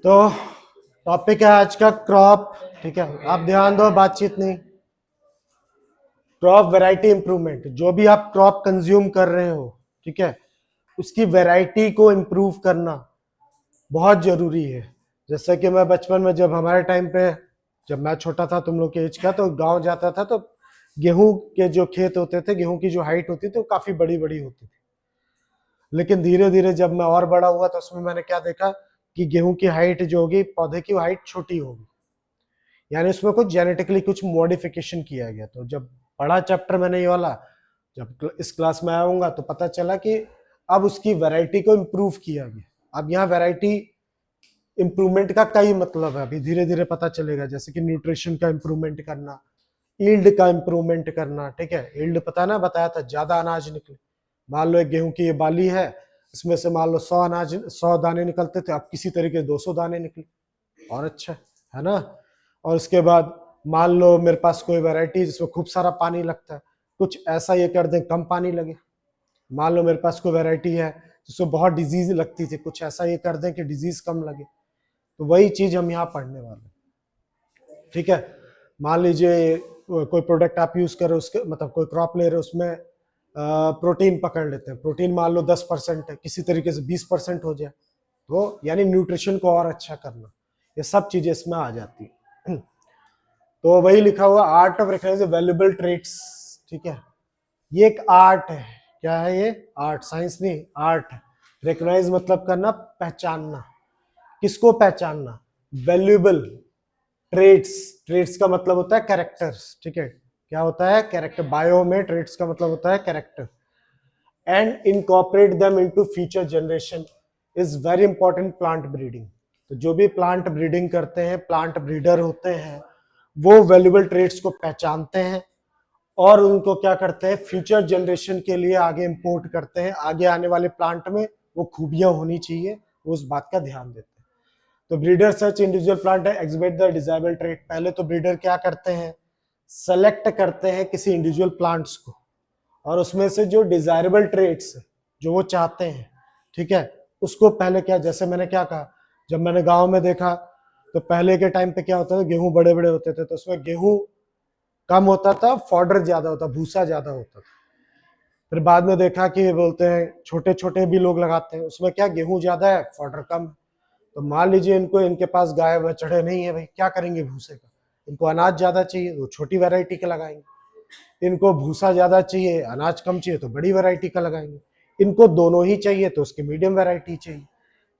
तो टॉपिक है आज का क्रॉप। ठीक है, आप ध्यान दो, बातचीत नहीं। क्रॉप वैरायटी इंप्रूवमेंट, जो भी आप क्रॉप कंज्यूम कर रहे हो, ठीक है, उसकी वैरायटी को इंप्रूव करना बहुत जरूरी है। जैसे कि मैं बचपन में, जब हमारे टाइम पे, जब मैं छोटा था तुम लोग के एज का, तो गांव जाता था तो गेहूं के जो खेत होते थे, गेहूं की जो हाइट होती थी वो काफी बड़ी बड़ी होती थी। लेकिन धीरे धीरे जब मैं और बड़ा हुआ तो उसमें मैंने क्या देखा कि गेहूं की हाइट जो होगी, पौधे की हाइट छोटी होगी। यानी उसमें कुछ जेनेटिकली कुछ मॉडिफिकेशन किया गया। तो जब पढ़ा चैप्टर मैंने ये वाला, जब इस क्लास में आऊंगा तो पता चला कि अब उसकी वैरायटी को इम्प्रूव किया गया। अब यहाँ वैरायटी इम्प्रूवमेंट का कई मतलब है, अभी धीरे धीरे पता चलेगा। जैसे कि न्यूट्रिशन का इम्प्रूवमेंट करना, ईल्ड का इम्प्रूवमेंट करना। ठीक है, ईल्ड पता ना, बताया था, ज्यादा अनाज निकले। मान लो एक गेहूं की ये बाली है, इसमें से मान लो 100 दाने निकलते थे, अब किसी तरीके 200 दाने निकले, और अच्छा है ना। और उसके बाद मान लो मेरे पास कोई वैरायटी जिसमें खूब सारा पानी लगता है, कुछ ऐसा ये कर दें कम पानी लगे। मान लो मेरे पास कोई वैरायटी है जिसमें बहुत डिजीज लगती थी, कुछ ऐसा ये कर दें कि डिजीज कम लगे। तो वही चीज हम यहाँ पढ़ने वाले हैं। ठीक है, मान लीजिए कोई प्रोडक्ट आप यूज करो, उसके मतलब कोई क्रॉप ले रहे हो, उसमें प्रोटीन पकड़ लेते हैं। प्रोटीन मान लो 10% है, किसी तरीके से 20% हो जाए, तो यानी न्यूट्रिशन को और अच्छा करना, ये सब चीजें इसमें आ जाती है। तो वही लिखा हुआ, art of recognize valuable traits. ठीक है, ये एक आर्ट है। क्या है ये? आर्ट, साइंस नहीं, आर्ट है। रिकग्नाइज मतलब करना, पहचानना। किसको पहचानना? Valuable traits. ट्रेट्स का मतलब होता है कैरेक्टर्स। ठीक है, क्या होता है? कैरेक्टर। बायो में ट्रेट्स का मतलब होता है character. And incorporate them into future generation is very important plant breeding. तो जो भी प्लांट ब्रीडिंग करते हैं, प्लांट ब्रीडर होते हैं, वो वैल्यूएबल ट्रेट्स को पहचानते हैं और उनको क्या करते हैं, फ्यूचर जनरेशन के लिए आगे इंपोर्ट करते हैं। आगे आने वाले प्लांट में वो खूबियां होनी चाहिए, वो उस बात का ध्यान देते हैं। तो breeder search individual plant exhibit the desirable trait. पहले तो ब्रीडर क्या करते हैं, सेलेक्ट करते हैं किसी इंडिविजुअल प्लांट्स को, और उसमें से जो डिजायरेबल ट्रेट्स जो वो चाहते हैं, ठीक है, उसको पहले क्या, जैसे मैंने क्या कहा, जब मैंने गांव में देखा तो पहले के टाइम पे क्या होता था, गेहूं बड़े बड़े होते थे तो उसमें गेहूं कम होता था, फॉडर ज्यादा होता, भूसा ज्यादा होता था। फिर बाद में देखा कि बोलते हैं छोटे छोटे भी लोग लगाते हैं, उसमें क्या, गेहूं ज्यादा है, फॉडर कम। तो मान लीजिए इनको, इनके पास गाय बछड़े नहीं है भाई, क्या करेंगे भूसे का? इनको अनाज ज्यादा चाहिए तो छोटी वैरायटी का लगाएंगे। इनको भूसा ज्यादा चाहिए, अनाज कम चाहिए, तो बड़ी वैरायटी का लगाएंगे। इनको दोनों ही चाहिए तो उसकी मीडियम वैरायटी चाहिए।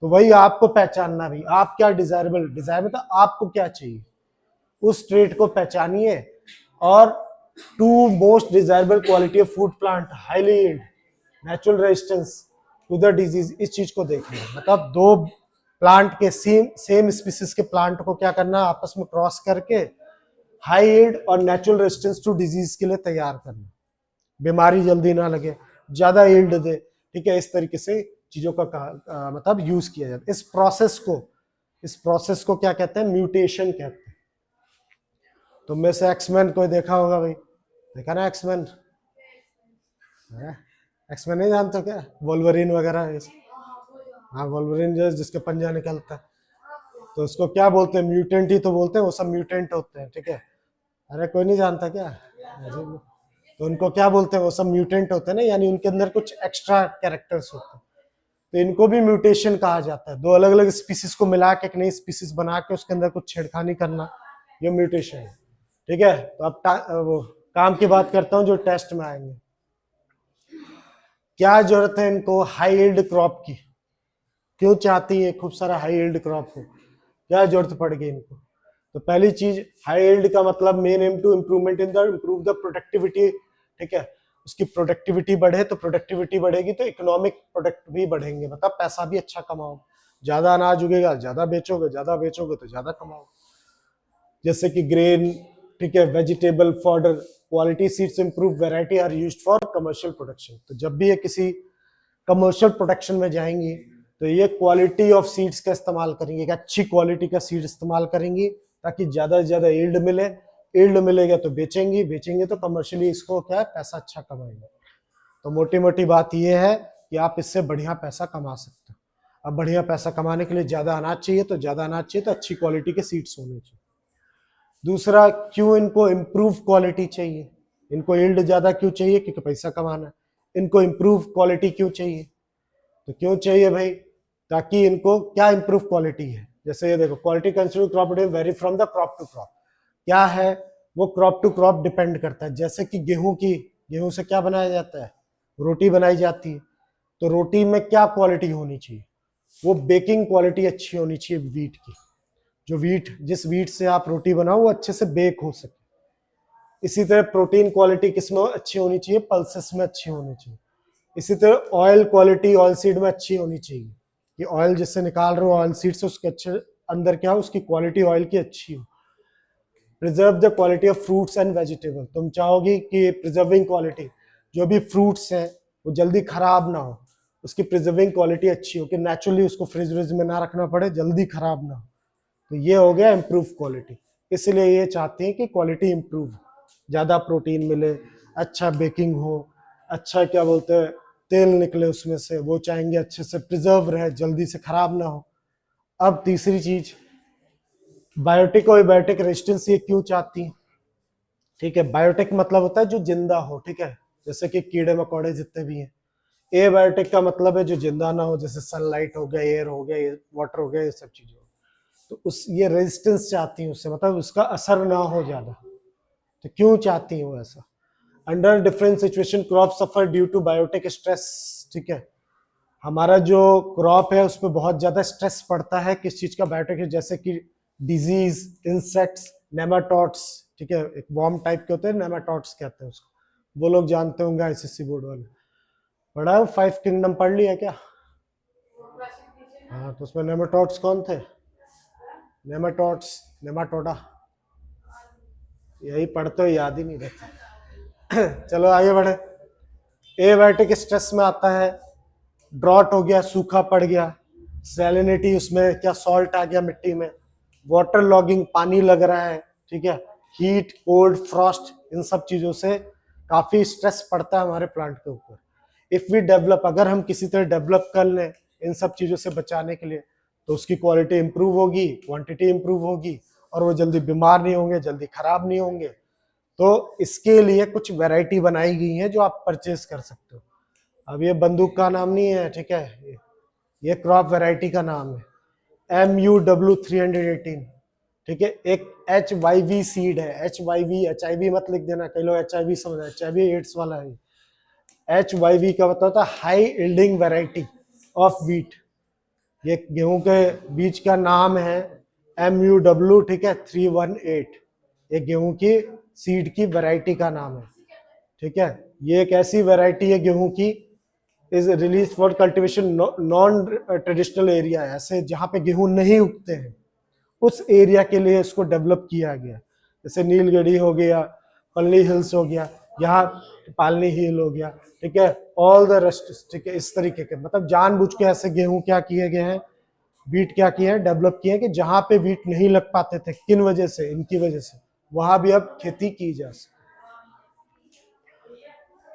तो वही आपको पहचानना भी, आप क्या डिजायरेबल, डिजायरेबल तो आपको क्या चाहिए, उस ट्रेट को पहचानिए। और to most desirable quality of food plant, highly yield, natural resistance to the disease, इस चीज को देखना है। मतलब दो प्लांट के सेम स्पीसीज के प्लांट को क्या करना, आपस में क्रॉस करके हाई यील्ड और नेचुरल रेजिस्टेंस टू डिजीज के लिए तैयार करना, बीमारी जल्दी ना लगे, ज्यादा यील्ड दे। ठीक है, इस तरीके से चीजों का मतलब यूज किया जाता है। इस प्रोसेस को क्या कहते हैं, म्यूटेशन कहते हैं। तुम में से एक्समैन कोई देखा होगा भाई, देखा ना एक्समैन? एक्समैन नहीं जानते हो क्या? वोल्वरिन वगैरह हाँ, वोल्वरिन जो जिसके पंजा निकलता है, तो उसको क्या बोलते हैं, म्यूटेंट ही तो बोलते हैं, वो सब म्यूटेंट होते हैं। ठीक है, अरे कोई नहीं जानता क्या? तो उनको क्या बोलते हैं, वो सब म्यूटेंट होते हैं ना, यानी उनके अंदर कुछ एक्स्ट्रा कैरेक्टर्स होते हैं। तो इनको भी म्यूटेशन कहा जाता है। दो अलग अलग स्पीसीज को मिला के एक नई स्पीसीज बना के उसके अंदर कुछ छेड़खानी करना, ये म्यूटेशन है। ठीक है, तो अब वो काम की बात करता हूँ जो टेस्ट में आएंगे। क्या जरूरत है इनको हाई यील्ड क्रॉप की? क्यों चाहती है खूब सारा हाई यील्ड क्रॉप को? क्या जरूरत पड़ गई इनको? तो पहली चीज, हाई यील्ड का मतलब main aim to improvement in the improve the productivity. ठीक है, उसकी प्रोडक्टिविटी बढ़े, तो प्रोडक्टिविटी बढ़ेगी तो इकोनॉमिक प्रोडक्ट भी बढ़ेंगे, मतलब पैसा भी अच्छा कमाओगे। ज्यादा अनाज उगेगा, ज्यादा बेचोगे, ज्यादा बेचोगे तो ज्यादा कमाओगे। जैसे कि ग्रेन, ठीक है, vegetable fodder, quality seeds improve variety are used for commercial production. तो जब भी ये किसी कमर्शियल प्रोडक्शन में जाएंगी तो ये क्वालिटी ऑफ सीड्स का इस्तेमाल करेंगे, कि अच्छी क्वालिटी का सीड इस्तेमाल करेंगी ताकि ज्यादा से ज्यादा यील्ड मिले। यील्ड मिलेगा तो बेचेंगी, बेचेंगे तो कमर्शियली इसको क्या है, पैसा अच्छा कमाएंगे। तो मोटी मोटी बात ये है कि आप इससे बढ़िया पैसा कमा सकते हो। अब बढ़िया पैसा कमाने के लिए ज्यादा अनाज चाहिए, तो ज्यादा अनाज चाहिए तो अच्छी क्वालिटी के सीड्स होने चाहिए। दूसरा, क्यों इनको इम्प्रूव क्वालिटी चाहिए? इनको यील्ड ज्यादा क्यों चाहिए? क्योंकि पैसा कमाना है। इनको इम्प्रूव क्वालिटी क्यों चाहिए? तो क्यों चाहिए भाई? ताकि इनको क्या इम्प्रूव क्वालिटी है, जैसे ये देखो, quality consumer crop vary from the crop to crop. क्या है वो? क्रॉप टू क्रॉप डिपेंड करता है। जैसे कि गेहूं से क्या बनाया जाता है? रोटी बनाई जाती है। तो रोटी में क्या क्वालिटी होनी चाहिए? वो बेकिंग क्वालिटी अच्छी होनी चाहिए वीट की। जो जिस वीट से आप रोटी बनाओ वो अच्छे से बेक हो सके। इसी तरह प्रोटीन क्वालिटी किसमें अच्छी होनी चाहिए? पल्सेस में अच्छी होनी चाहिए। इसी तरह ऑयल क्वालिटी ऑयल सीड में अच्छी होनी चाहिए, कि ऑयल जिससे निकाल रहे हो ऑयल सीड से, उसके अच्छे अंदर क्या हो, उसकी क्वालिटी ऑयल की अच्छी हो। Preserve the quality of fruits and vegetable, तुम चाहोगी कि प्रिजर्विंग क्वालिटी, जो भी फ्रूट्स हैं वो जल्दी खराब ना हो, उसकी प्रिजर्विंग क्वालिटी अच्छी हो, कि नेचुरली उसको फ्रिज व्रिज में ना रखना पड़े, जल्दी खराब ना हो। तो ये हो गया इम्प्रूव क्वालिटी। इसलिए ये चाहते हैं कि क्वालिटी इम्प्रूव, ज़्यादा प्रोटीन मिले, अच्छा बेकिंग हो, अच्छा क्या बोलते हैं तेल निकले उसमें से, वो चाहेंगे अच्छे से प्रिजर्व रहे, जल्दी से खराब ना हो। अब तीसरी चीज, बायोटिक और एबायोटिक रेजिस्टेंस ये क्यों चाहती है? ठीक है, बायोटिक मतलब होता है जो जिंदा हो, ठीक है, जैसे कि कीड़े मकोड़े जितने भी हैं। एबायोटिक का मतलब है जो जिंदा ना हो, जैसे सनलाइट हो गया, एयर हो गया, वाटर हो गया, ये सब चीजें। तो उस ये रेजिस्टेंस चाहती हैं उससे, मतलब उसका असर ना हो ज्यादा। तो क्यों चाहती हैं वो ऐसा? Under different situation crop suffer due to biotic stress. ठीक है, हमारा जो क्रॉप है उसमें बहुत ज्यादा स्ट्रेस पड़ता है, किस चीज का? बायोटिक है, जैसे कि डिजीज, इंसेक्ट्स, नेमाटोड्स। ठीक है, एक वॉर्म टाइप के होते हैं, नेमाटोड्स कहते हैं उसको, वो लोग जानते होंगे आईसीएससी बोर्ड वाले। पढ़ा है? 5 किंगडम पढ़ लिया क्या? हाँ, तो उसमें नेमाटोड्स कौन थे? नेमाटोड्स, नेमाटोडा, यही पढ़ते हो, याद ही नहीं रहता। चलो आगे बढ़े। एबायोटिक स्ट्रेस में आता है ड्रॉट हो गया, सूखा पड़ गया, सैलिनिटी, उसमें क्या सॉल्ट आ गया मिट्टी में, वाटर लॉगिंग, पानी लग रहा है, ठीक है, हीट, कोल्ड, फ्रॉस्ट, इन सब चीजों से काफी स्ट्रेस पड़ता है हमारे प्लांट के ऊपर। इफ वी डेवलप, अगर हम किसी तरह डेवलप कर लें इन सब चीजों से बचाने के लिए, तो उसकी क्वालिटी इंप्रूव होगी, क्वांटिटी इंप्रूव होगी, और वो जल्दी बीमार नहीं होंगे, जल्दी खराब नहीं होंगे। तो इसके लिए कुछ वैरायटी बनाई गई है जो आप परचेज कर सकते हो। अब ये बंदूक का नाम नहीं है, ठीक है, ये क्रॉप वैरायटी का नाम है, MUW318। ठीक है, एक HYV सीड है, HYV, HIV मत लिख देना, कई लोग HIV समझ, HIV एड्स वाला है। HYV का मतलब होता है high yielding variety of wheat. ये गेहूं के बीज का नाम है MUW, ठीक है, 318। ये गेहूं की सीड की वैरायटी का नाम है। ठीक है, ये एक ऐसी वैरायटी है गेहूं की, is release for cultivation non traditional area, ऐसे जहां पे गेहूं नहीं उगते हैं, उस एरिया के लिए इसको डेवलप किया गया। जैसे नीलगिरी हो गया, पल्ली हिल्स हो गया, यहाँ पालनी हिल हो गया, ठीक है, ऑल द रेस्ट, ठीक है, इस तरीके के, मतलब जानबूझ के ऐसे गेहूं क्या किए गए हैं, वीट क्या किए हैं, डेवलप किए हैं, कि जहां पे वीट नहीं लग पाते थे, किन वजह से? इनकी वजह से, वहां भी अब खेती की जा सकती।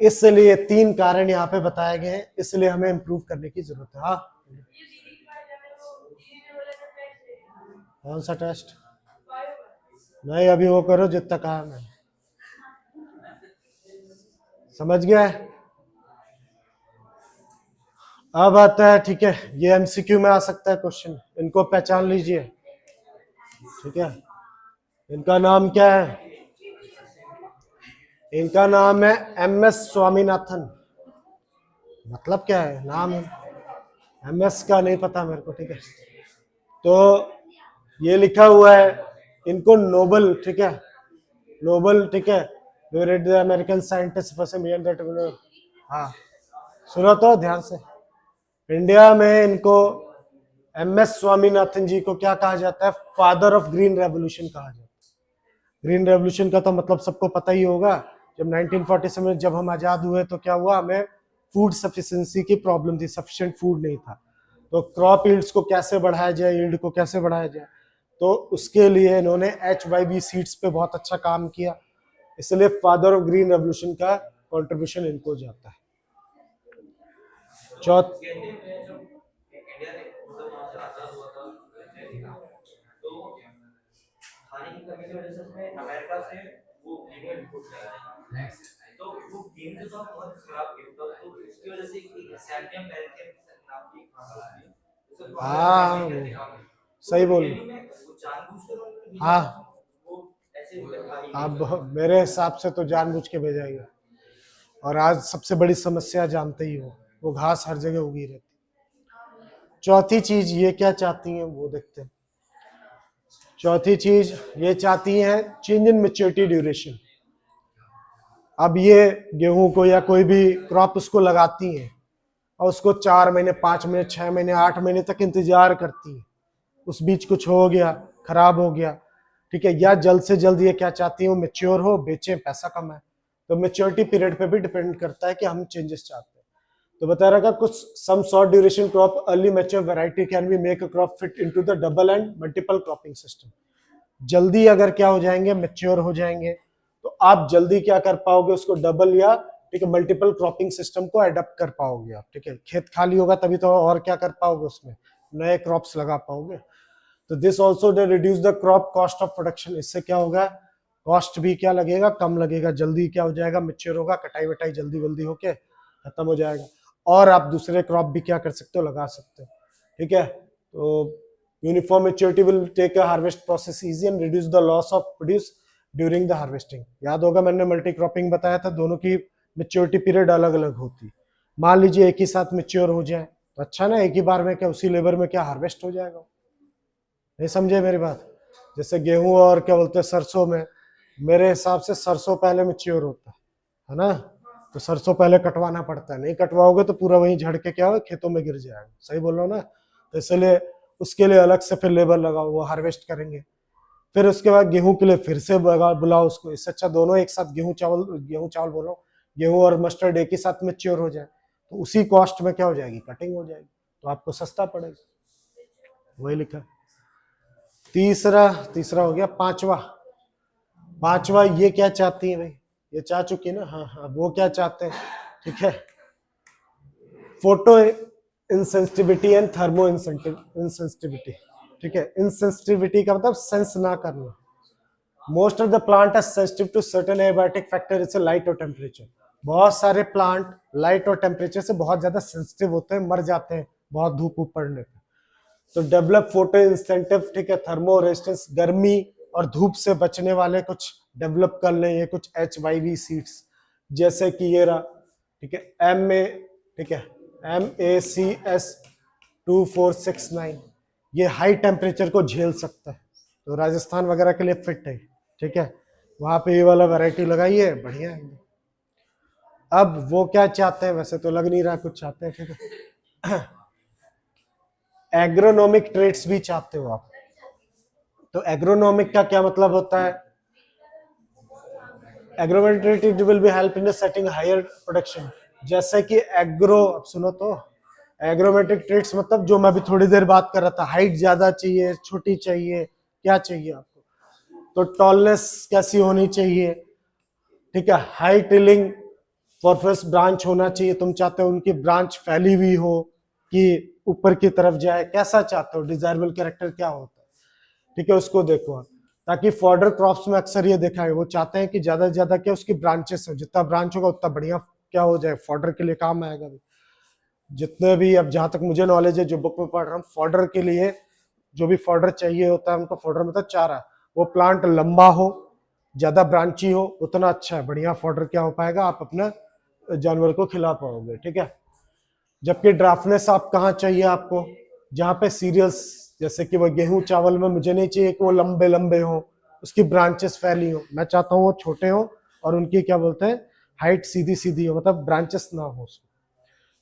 इसलिए 3 कारण यहाँ पे बताए गए हैं, इसलिए हमें इंप्रूव करने की जरूरत है। हाँ, कौन सा टेस्ट? नहीं, अभी वो करो जितना कहा मैंने, समझ गया है? अब आता है, ठीक है, ये एमसीक्यू में आ सकता है क्वेश्चन, इनको पहचान लीजिए। ठीक है, इनका नाम क्या है? इनका नाम है MS स्वामीनाथन। मतलब क्या है नाम है, MS का नहीं पता मेरे को, ठीक है। तो ये लिखा हुआ है, इनको नोबल, ठीक है, नोबल, ठीक है, अमेरिकन साइंटिस्ट पर्सन। हाँ, सुनो तो ध्यान से। इंडिया में इनको MS स्वामीनाथन जी को क्या कहा जाता है? फादर ऑफ ग्रीन रेवोल्यूशन कहा जाता है। ग्रीन रेवोल्यूशन का तो मतलब सबको पता ही होगा। जब 1947 में जब हम आजाद हुए तो क्या हुआ, हमें फूड सफिशिएंसी की प्रॉब्लम थी, सफिशिएंट फूड नहीं था। तो क्रॉप यील्ड्स को कैसे बढ़ाया जाए, यील्ड को कैसे बढ़ाया जाए, तो उसके लिए इन्होंने HYV सीड्स पे बहुत अच्छा काम किया, इसलिए फादर ऑफ ग्रीन रेवोल्यूशन का कंट्रीब्यूशन इनको जाता है। चौथ हाँ सही बोल। हाँ आप मेरे हिसाब से तो जानबूझ के भेजा ही है। और आज सबसे बड़ी समस्या जानते ही हो, वो घास हर जगह उगी रहती। चौथी चीज ये क्या चाहती हैं वो देखते हैं। चौथी चीज ये चाहती हैं चेंज इन मेच्योरिटी ड्यूरेशन। अब ये गेहूं को या कोई भी क्रॉप उसको लगाती हैं और उसको 4 महीने 5 महीने 6 महीने 8 महीने तक इंतजार करती है, उस बीच कुछ हो गया, खराब हो गया, ठीक है, या जल्द से जल्द ये क्या चाहती है वो मेच्योर हो, बेचें, पैसा कमाए। तो मेच्योरिटी पीरियड पे भी डिपेंड करता है कि हम चेंजेस चाहते हैं। तो बता रहा था कुछ some short duration crop early mature variety can be make a crop fit into the double and multiple cropping system. जल्दी अगर क्या हो जाएंगे, मेच्योर हो जाएंगे, तो आप जल्दी क्या कर पाओगे उसको डबल या ठीक है मल्टीपल क्रॉपिंग सिस्टम को अडॉप्ट कर पाओगे आप। ठीक है, खेत खाली होगा तभी तो और क्या कर पाओगे, उसमें नए क्रॉप्स लगा पाओगे। तो this also reduce the crop cost of production. इससे क्या होगा, कॉस्ट भी क्या लगेगा, कम लगेगा, जल्दी क्या हो जाएगा, मेच्योर होगा, कटाई वटाई जल्दी जल्दी होके खत्म हो जाएगा, और आप दूसरे क्रॉप भी क्या कर सकते हो, लगा सकते हो। ठीक है, तो uniform maturity will take a harvest process easy and reduce the loss of produce during the harvesting. याद होगा मैंने मल्टी क्रॉपिंग बताया था, दोनों की मेच्योरिटी पीरियड अलग अलग होती। मान लीजिए एक ही साथ मेच्योर हो जाए तो अच्छा ना, एक ही बार में क्या उसी लेबर में क्या हार्वेस्ट हो जाएगा। नहीं समझे मेरी बात। जैसे गेहूं और क्या बोलते हैं सरसों में, मेरे हिसाब से सरसों पहले मेच्योर होता है ना, तो सरसों पहले कटवाना पड़ता है, नहीं कटवाओगे तो पूरा वहीं झड़ के क्या हो खेतों में गिर जाएगा। सही बोल रहा हूँ ना। तो इसलिए उसके लिए अलग से फिर लेबर लगाओ, वो हार्वेस्ट करेंगे, फिर उसके बाद गेहूं के लिए फिर से बुलाओ उसको। इससे अच्छा दोनों एक साथ गेहूं चावल बोलो, गेहूं और मस्टर्ड एक ही साथ मेच्योर हो जाए, तो उसी कॉस्ट में क्या हो जाएगी, कटिंग हो जाएगी, तो आपको सस्ता पड़ेगा। वही लिखा। तीसरा हो गया। पांचवा ये क्या चाहती है भाई, ये चाह चुकी ना, हाँ हाँ, वो क्या चाहते हैं, ठीक है, photo insensitivity and thermo insensitivity. ठीक है, इंसेंसिटिविटी का मतलब सेंस ना करना। Most of the plant are sensitive to certain abiotic factor, it's light और टेम्परेचर। बहुत सारे प्लांट लाइट और टेम्परेचर से बहुत ज्यादा सेंसिटिव होते हैं, मर जाते हैं बहुत धूप पड़ने पे। तो डेवलप फोटो इंसेंटिव, ठीक है, थर्मो रेजिस्टेंस, गर्मी और धूप से बचने वाले कुछ डेवलप कर लें, ये कुछ HYV सीड्स, जैसे कि ये रहा, ठीक है, ठीक है, MACS2469, ये हाई टेम्परेचर को झेल सकता है, तो राजस्थान वगैरह के लिए फिट है। ठीक है, वहां पे ये वाला वैरायटी लगाइए, बढ़िया है। अब वो क्या चाहते हैं, वैसे तो लग नहीं रहा कुछ चाहते हैं, ठीक है, एग्रोनॉमिक ट्रेड्स भी चाहते हो आप। तो एग्रोनॉमिक का क्या मतलब होता है, agronomic trade will be help in setting higher production. जैसे कि एग्रो, अब सुनो तो, एग्रोमेट्रिक ट्रेड्स मतलब जो मैं अभी थोड़ी देर बात कर रहा था, हाइट ज्यादा चाहिए, छोटी चाहिए, क्या चाहिए आपको, तो टॉलनेस कैसी होनी चाहिए, ठीक है, हाई टिलिंग फॉरफेस ब्रांच होना चाहिए, तुम चाहते हो उनकी ब्रांच फैली हुई हो कि ऊपर की तरफ जाए, कैसा चाहते हो, डिजायरेबल कैरेक्टर क्या होता है, ठीक है, उसको देखो आप। ताकि फॉर्डर क्रॉप्स में अक्सर ये देखा है, वो चाहते हैं कि ज्यादा से ज्यादा क्या उसकी ब्रांचेस हो, जितना ब्रांच होगा उतना बढ़िया क्या हो जाए, फॉर्डर के लिए काम आएगा। जितने भी, अब जहां तक मुझे नॉलेज है जो बुक में पढ़ रहा हूँ, फॉर्डर के लिए जो भी फॉर्डर चाहिए होता है उनको, फॉर्डर मतलब चारा, वो प्लांट लंबा हो, ज्यादा ब्रांची हो, उतना अच्छा है, बढ़िया फॉर्डर क्या हो पाएगा, आप अपना जानवर को खिला पाओगे। ठीक है, जबकि ड्राफ्टनेस आप कहाँ चाहिए आपको, जहाँ पे सीरियल्स, जैसे कि वो गेहूं चावल में मुझे नहीं चाहिए कि वो लंबे लंबे हो, उसकी ब्रांचेस फैली हो, मैं चाहता हूँ वो छोटे हो और उनकी क्या बोलते हैं हाइट सीधी सीधी हो, मतलब ब्रांचेस ना हो।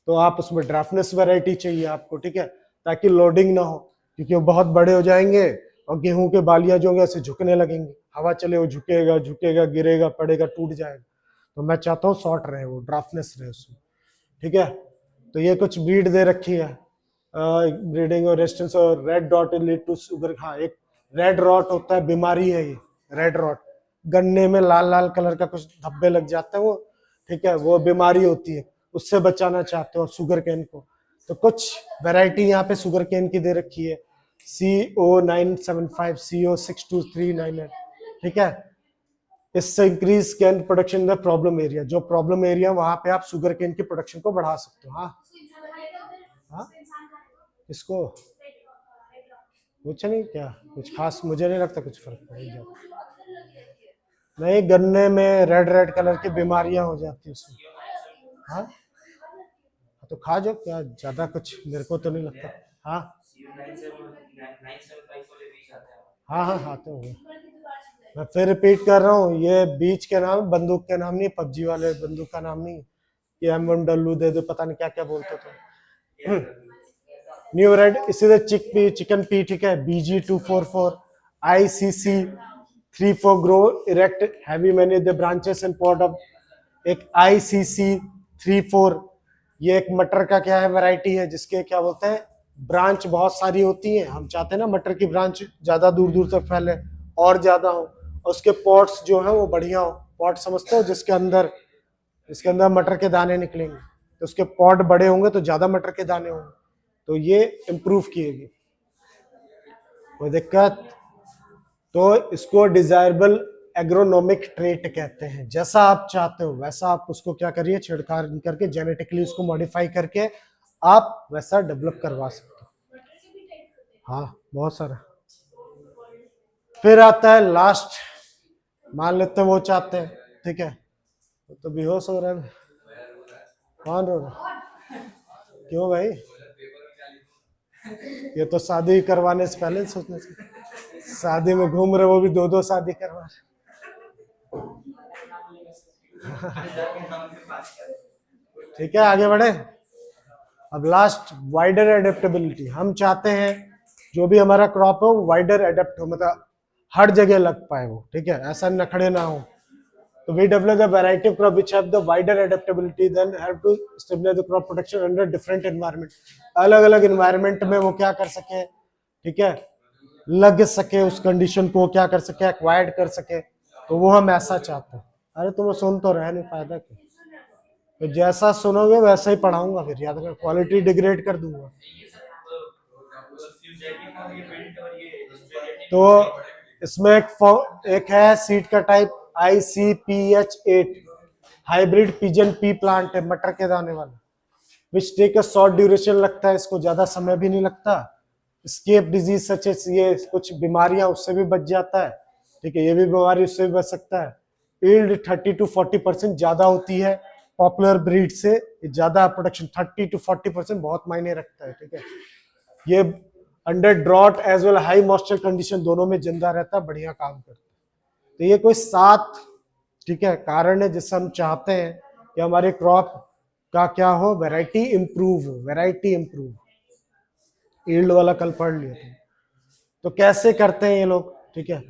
तो आप उसमें ड्राफ्टनेस वैरायटी चाहिए आपको, ठीक है, ताकि लोडिंग ना हो, क्योंकि वो बहुत बड़े हो जाएंगे और गेहूं के बालियां जो होंगे ऐसे झुकने लगेंगे, हवा चले वो झुकेगा झुकेगा, गिरेगा पड़ेगा, टूट जाएगा। तो मैं चाहता हूँ शॉर्ट रहे, वो ड्राफ्टनेस रहे उसमें। ठीक है, तो ये कुछ ब्रीड दे रखी है, ब्रीडिंग और रेजिस्टेंस और red dot lead to sugar. हाँ, एक रेड रॉट होता है, बीमारी है ये रेड रॉट, गन्ने में लाल लाल कलर का कुछ धब्बे लग जाते हैं वो, ठीक है, वो बीमारी होती है, उससे बचाना चाहते हो शुगर केन को, तो कुछ वैरायटी यहाँ पे शुगर केन की दे रखी है, CO975, CO6239 है, ठीक है। इससे increase can production in the problem area, जो प्रॉब्लम एरिया वहां पे आप शुगर केन की प्रोडक्शन को बढ़ा सकते हो। हाँ हाँ, इसको कुछ नहीं, क्या कुछ खास मुझे नहीं लगता कुछ फर्क पड़ेगा। नहीं, गन्ने में रेड रेड कलर की बीमारियां हो जाती है उसमें। हाँ तो खा जाओ, क्या ज्यादा कुछ मेरे को तो नहीं लगता। हाँ हाँ हाँ खाते होंगे। मैं फिर रिपीट कर रहा हूँ, ये बीच के नाम, बंदूक के नाम नहीं, पबजी वाले बंदूक का नाम नहीं कि M1 डल्लू दे दो, पता नहीं क्या क्या बोलते थे। न्यू रेड, इसी से चिकन पी, ठीक है, BG244, ICC34 grow erect heavy many the branches and pot of, एक ICC34, ये एक मटर का क्या है वैरायटी है, जिसके क्या बोलते हैं ब्रांच बहुत सारी होती हैं। हम चाहते हैं ना मटर की ब्रांच ज्यादा दूर दूर तक फैले और ज्यादा हो, और उसके पॉट्स जो है वो बढ़िया हो। पॉट समझते हो, जिसके अंदर मटर के दाने निकलेंगे, तो उसके पॉट बड़े होंगे तो ज्यादा मटर के दाने होंगे, तो ये इम्प्रूव किएगी। कोई दिक्कत? तो इसको डिजायरेबल एग्रोनोमिक ट्रेट कहते हैं। जैसा आप चाहते हो वैसा आप उसको क्या करिए, छिड़काव करके जेनेटिकली उसको मॉडिफाई करके आप वैसा डेवलप करवा सकते हो। हाँ बहुत सारा। फिर आता है लास्ट, मान लेते हैं वो चाहते हैं, ठीक है, तो बेहोश हो रहा है। कौन रो रहा है? क्यों भाई? ये तो शादी करवाने से पहले सोचना चाहिए। शादी में घूम रहे, वो भी दो दो शादी करवा रहे। ठीक है, आगे बढ़े। अब लास्ट, वाइडर एडेप्टेबिलिटी। हम चाहते हैं जो भी हमारा क्रॉप हो वाइडर एडेप्ट हो, मतलब हर जगह लग पाए वो, ठीक है, ऐसा नखड़े ना हो। तो we develop the variety of crop which have the wider adaptability, then have to stimulate the crop production under different environment। अलग अलग environment में वो क्या कर सके, ठीक है, लग सके, उस कंडीशन को क्या कर सके, एक्वायर्ड कर सके, तो वो हम ऐसा चाहते हैं। अरे तुम सुन तो रहे नहीं, फायदा क्या, तो जैसा सुनोगे वैसा ही पढ़ाऊंगा, फिर याद कर, क्वालिटी डिग्रेड कर दूंगा। तो इसमें एक है सीड का type ICPH8, hybrid pigeon pea plant है, मटर के दाने वाला, which take a short duration, लगता है इसको ज्यादा समय भी नहीं लगता। स्केप डिजीज सच, ये कुछ बीमारियां उससे भी बच जाता है, ठीक है, ये भी बीमारी उससे भी बच सकता है। यील्ड 30 to 40% ज्यादा होती है पॉपुलर ब्रीड से, ज्यादा प्रोडक्शन 30 to 40% बहुत मायने रखता है, ठीक है। ये under drought as well high moisture condition दोनों में जिंदा रहता है, बढ़िया काम करता है। तो ये कोई 7, ठीक है, कारण है जिससे हम चाहते हैं कि हमारे क्रॉप का क्या हो, वैरायटी इंप्रूव हो, वैरायटी इंप्रूव। ईल्ड वाला कल पढ़ लिया था। तो कैसे करते हैं ये लोग, ठीक है,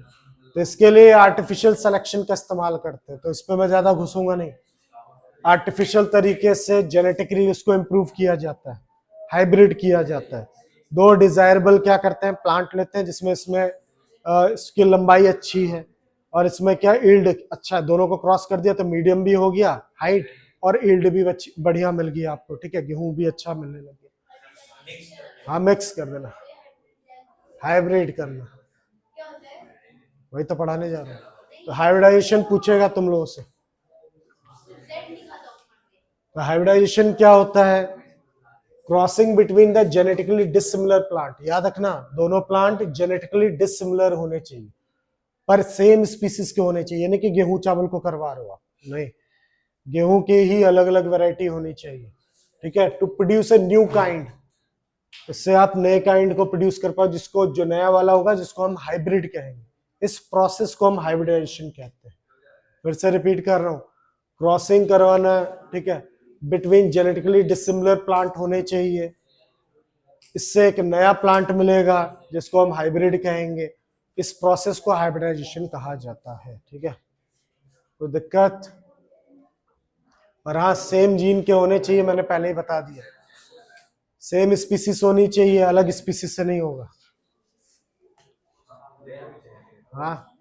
तो इसके लिए आर्टिफिशियल सिलेक्शन का इस्तेमाल करते हैं, तो इस पर मैं ज्यादा घुसूंगा नहीं। आर्टिफिशियल तरीके से जेनेटिकली उसको इम्प्रूव किया जाता है, हाइब्रिड किया जाता है। दो डिजायरेबल क्या करते हैं, प्लांट लेते हैं जिसमें इसकी लंबाई अच्छी है और इसमें क्या ईल्ड अच्छा है, दोनों को क्रॉस कर दिया तो मीडियम भी हो गया हाइट, और ईल्ड भी बढ़िया मिल गया आपको, ठीक है, गेहूं भी अच्छा मिलने लग गया। हाँ मिक्स कर देना, हाइब्रिड करना, वही तो पढ़ाने जा रहे हैं। तो हाइब्रिडाइजेशन पूछेगा तुम लोगों से, तो हाइब्रिडाइजेशन क्या होता है, crossing between the genetically dissimilar plant. याद रखना, दोनों प्लांट जेनेटिकली डिसिमिलर होने चाहिए पर सेम स्पीसीज के होने चाहिए, यानी कि गेहूं चावल को करवा रहे हो आप, नहीं, गेहूं के ही अलग अलग वैरायटी होनी चाहिए, ठीक है, to produce a new kind, इससे आप नए काइंड को प्रोड्यूस कर पाओ, जिसको जो नया वाला होगा जिसको हम हाइब्रिड कहेंगे। इस प्रोसेस को हम हाइब्रिडाइजेशन कहते हैं। फिर से रिपीट कर रहा हूं, क्रॉसिंग करवाना, ठीक है, बिटवीन जेनेटिकली डिसिमिलर प्लांट होने चाहिए, इससे एक नया प्लांट मिलेगा जिसको हम हाइब्रिड कहेंगे। इस प्रोसेस को हाइब्रिडाइजेशन कहा जाता है, ठीक है। तो दिक्कत, और हाँ सेम जीन के होने चाहिए, मैंने पहले ही बता दिया, सेम स्पीसीज होनी चाहिए, अलग स्पीसीज से नहीं होगा। हाँ,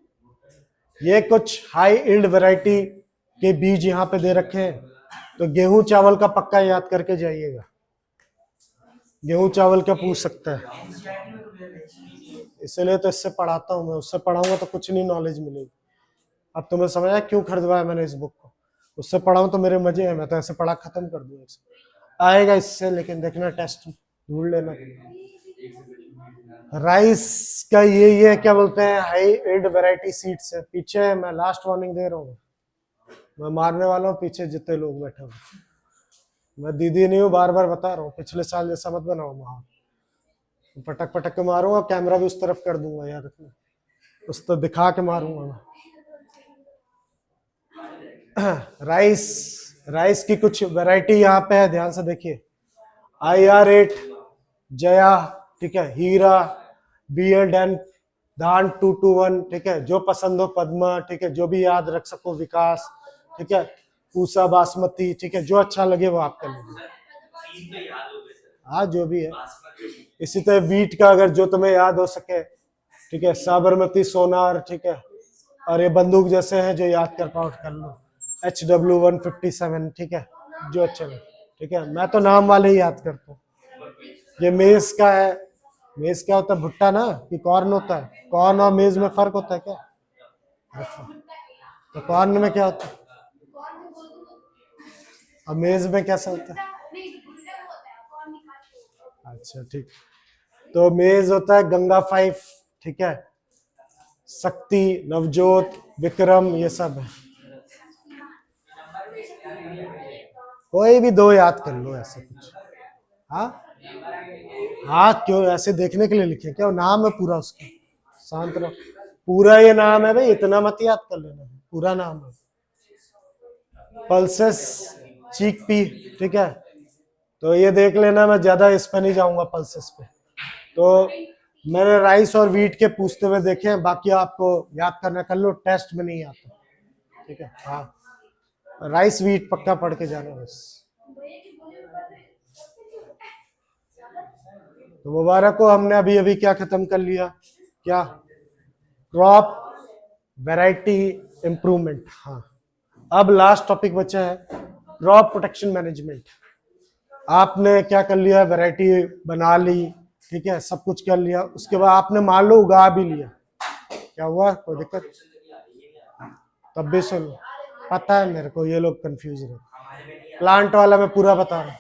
ये कुछ हाई यील्ड वैरायटी के बीज यहाँ पे दे रखे हैं, तो गेहूं चावल का पक्का याद करके जाइएगा। गेहूं चावल क्या पूछ सकता है, इसलिए तो इससे पढ़ाता हूँ मैं, उससे पढ़ाऊंगा तो कुछ नहीं नॉलेज मिलेगी। अब तुम्हें समझ आया क्यों खरीदवाया मैंने इस बुक को, उससे पढ़ाऊं तो मेरे मजे हैं, मैं तो ऐसे पढ़ा खत्म कर दूंगा इसे। आएगा इससे, लेकिन देखना टेस्ट ढूंढ लेना। राइस का ये है क्या बोलते हैं, हाई एड वैरायटी सीड्स है। पीछे मैं लास्ट वार्निंग दे रहा हूँ, मैं मारने वाला हूँ पीछे जितने लोग बैठे हुए। मैं दीदी नहीं हूँ, बार बार बता रहा हूँ, पिछले साल जैसा मत बनाओ वहां, पटक पटक के मारूंगा, कैमरा भी उस तरफ कर दूंगा, याद रखना, उस तो दिखा के मारूंगा मैं। राइस, राइस की कुछ वैरायटी यहाँ पे है, ध्यान से देखिए। IR8, जया, ठीक है, हीरा, BL10, धान 221, ठीक है, जो पसंद हो पद्मा, ठीक है, जो भी याद रख सको विकास, ठीक है, पूसा बासमती, ठीक है, जो अच्छा लगे वो आप कर लीजिए। हाँ जो भी है, इसी तरह वीट का अगर जो तुम्हें याद हो सके, ठीक है, साबरमती, सोनार, ठीक है, और ये बंदूक जैसे हैं जो याद कर पाओ कर लो, HW157, ठीक है, जो अच्छा लगे, ठीक है, मैं तो नाम वाले ही याद करता हूँ। ये मेज का है, मेज क्या होता है, भुट्टा ना कि कॉर्न होता है, कॉर्न और मेज में फर्क होता है क्या? तो कॉर्न में क्या होता है और मेज में कैसा होता है? अच्छा ठीक, तो मेज होता है गंगा 5, ठीक है, शक्ति, नवजोत, विक्रम, ये सब है। कोई भी दो याद कर लो ऐसे कुछ। हाँ हाँ, क्यों ऐसे देखने के लिए लिखे क्या, नाम है पूरा उसका, शांत रहो, पूरा ये नाम है भाई, इतना मत याद कर लेना, पूरा नाम है। पल्सेस, चीक पी, ठीक है, तो ये देख लेना, मैं ज्यादा इस पे नहीं जाऊंगा पल्सेस पे। तो मैंने राइस और वीट के पूछते हुए देखे हैं, बाकी आपको याद करना कर लो, टेस्ट में नहीं आता, ठीक है। हाँ, राइस वीट पक्का पढ़ के जाना बस। तो मुबारक को हमने अभी अभी क्या खत्म कर लिया, क्या, क्रॉप वैरायटी इंप्रूवमेंट। हाँ, अब लास्ट टॉपिक बचा है क्रॉप प्रोटेक्शन मैनेजमेंट। आपने क्या कर लिया, वैरायटी बना ली, ठीक है, सब कुछ कर लिया, उसके बाद आपने मान लो उगा भी लिया, क्या हुआ, कोई दिक्कत? तब भी सुन, पता है मेरे को ये लोग कंफ्यूज रहे, प्लांट वाला मैं पूरा बता रहा हूँ,